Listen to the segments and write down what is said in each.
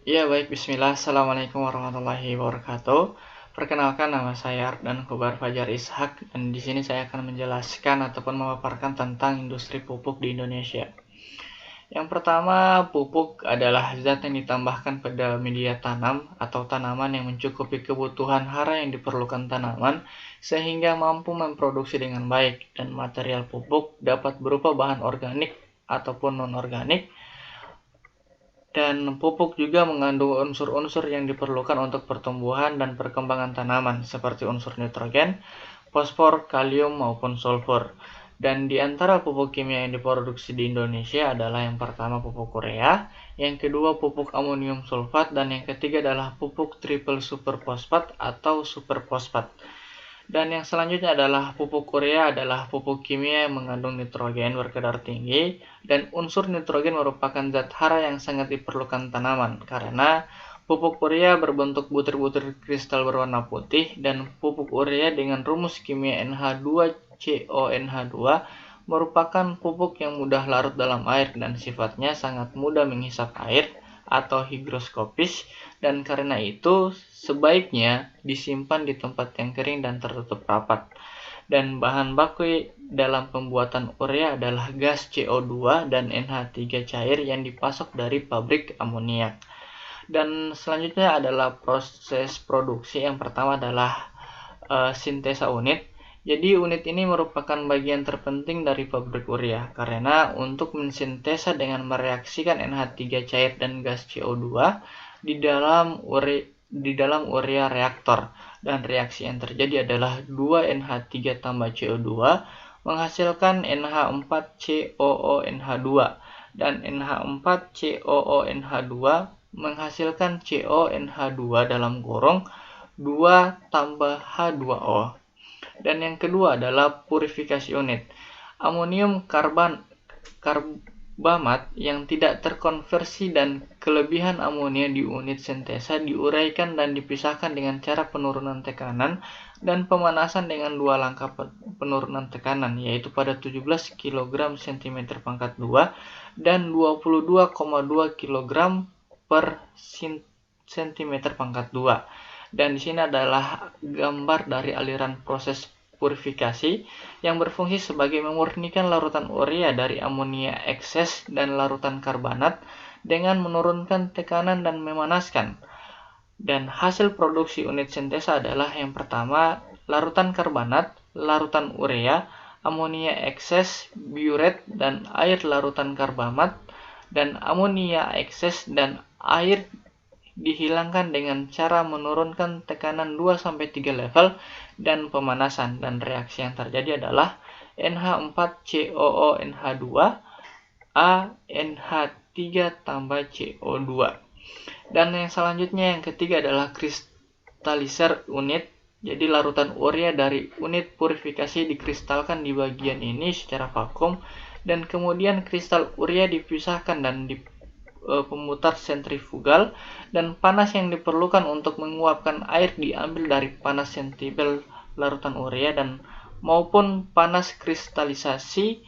Iya baik, bismillah. Assalamualaikum warahmatullahi wabarakatuh. Perkenalkan, nama saya Ardan Kobar Fajar Ishak, dan di sini saya akan menjelaskan ataupun memaparkan tentang industri pupuk di Indonesia. Yang pertama, pupuk adalah zat yang ditambahkan pada media tanam atau tanaman yang mencukupi kebutuhan hara yang diperlukan tanaman sehingga mampu memproduksi dengan baik, dan material pupuk dapat berupa bahan organik ataupun non-organik. Dan pupuk juga mengandung unsur-unsur yang diperlukan untuk pertumbuhan dan perkembangan tanaman, seperti unsur nitrogen, fosfor, kalium, maupun sulfur. Dan di antara pupuk kimia yang diproduksi di Indonesia adalah yang pertama pupuk urea, yang kedua pupuk amonium sulfat, dan yang ketiga adalah pupuk triple super fosfat atau super fosfat. Dan yang selanjutnya adalah pupuk urea, adalah pupuk kimia yang mengandung nitrogen berkadar tinggi, dan unsur nitrogen merupakan zat hara yang sangat diperlukan tanaman karena pupuk urea berbentuk butir-butir kristal berwarna putih, dan pupuk urea dengan rumus kimia NH2CONH2 merupakan pupuk yang mudah larut dalam air dan sifatnya sangat mudah menghisap air atau higroskopis, dan karena itu sebaiknya disimpan di tempat yang kering dan tertutup rapat. Dan bahan baku dalam pembuatan urea adalah gas CO2 dan NH3 cair yang dipasok dari pabrik amoniak. Dan selanjutnya adalah proses produksi. Yang pertama adalah sintesa unit. Jadi unit ini merupakan bagian terpenting dari pabrik urea karena untuk mensintesa dengan mereaksikan NH3 cair dan gas CO2 di dalam urea reaktor, dan reaksi yang terjadi adalah 2NH3 tambah CO2 menghasilkan NH4COONH2, dan NH4COONH2 menghasilkan CONH2 dalam kurung 2 tambah H2O. Dan yang kedua adalah purifikasi unit. Amonium karbamat yang tidak terkonversi dan kelebihan amonia di unit sintesa diuraikan dan dipisahkan dengan cara penurunan tekanan dan pemanasan dengan dua langkah penurunan tekanan, yaitu pada 17 kg cm², dan 22,2 kg per cm². Dan di sini adalah gambar dari aliran proses purifikasi yang berfungsi sebagai memurnikan larutan urea dari amonia ekses dan larutan karbonat dengan menurunkan tekanan dan memanaskan. Dan hasil produksi unit sintesa adalah yang pertama larutan karbonat, larutan urea, amonia ekses, biuret, dan air larutan karbamat, dan amonia ekses dan air dihilangkan dengan cara menurunkan tekanan 2-3 level dan pemanasan, dan reaksi yang terjadi adalah NH4COONH2 A NH3 tambah CO2. Dan yang selanjutnya yang ketiga adalah kristaliser unit. Jadi larutan urea dari unit purifikasi dikristalkan di bagian ini secara vakum, dan kemudian kristal urea dipisahkan dan pemutar sentrifugal, dan panas yang diperlukan untuk menguapkan air diambil dari panas sentibel larutan urea dan maupun panas kristalisasi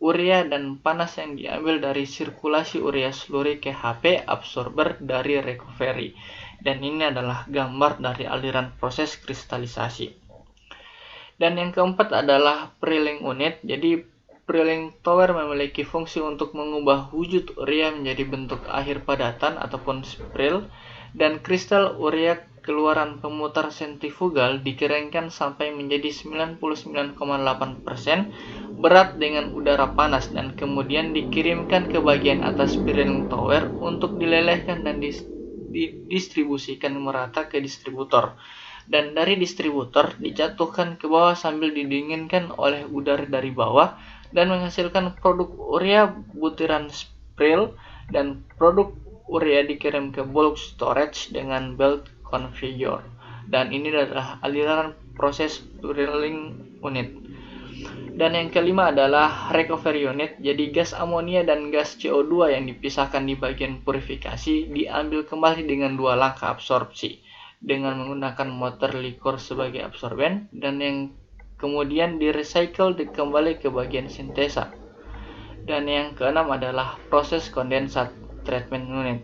urea, dan panas yang diambil dari sirkulasi urea slurry KHP absorber dari recovery. Dan ini adalah gambar dari aliran proses kristalisasi. Dan yang keempat adalah Prilling unit. Jadi Prilling tower memiliki fungsi untuk mengubah wujud urea menjadi bentuk akhir padatan ataupun spril, dan kristal urea keluaran pemutar sentrifugal dikeringkan sampai menjadi 99,8% berat dengan udara panas, dan kemudian dikirimkan ke bagian atas Prilling tower untuk dilelehkan dan didistribusikan merata ke distributor. Dan dari distributor dijatuhkan ke bawah sambil didinginkan oleh udara dari bawah dan menghasilkan produk urea butiran spril, dan produk urea dikirim ke bulk storage dengan belt configure. Dan ini adalah aliran proses Prilling unit. Dan yang kelima adalah recovery unit. Jadi gas amonia dan gas CO2 yang dipisahkan di bagian purifikasi diambil kembali dengan dua langkah absorpsi dengan menggunakan motor likur sebagai absorben, dan yang kemudian direcycle kembali ke bagian sintesa. Dan yang keenam adalah proses kondensat treatment unit.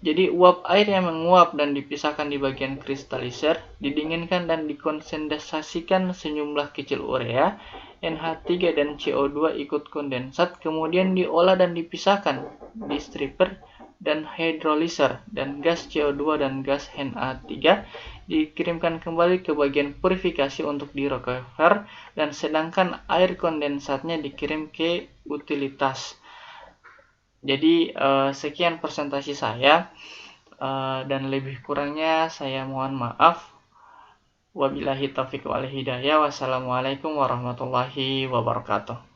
Jadi uap air yang menguap dan dipisahkan di bagian kristaliser, didinginkan dan dikondensasikan sejumlah kecil urea, NH3 dan CO2 ikut kondensat, kemudian diolah dan dipisahkan di stripper dan hydrolyzer, dan gas CO2 dan gas NH3 dikirimkan kembali ke bagian purifikasi untuk di-recover, dan sedangkan air kondensatnya dikirim ke utilitas. Jadi sekian presentasi saya, dan lebih kurangnya saya mohon maaf. Wabillahi taufiq wal hidayah. Wassalamualaikum warahmatullahi wabarakatuh.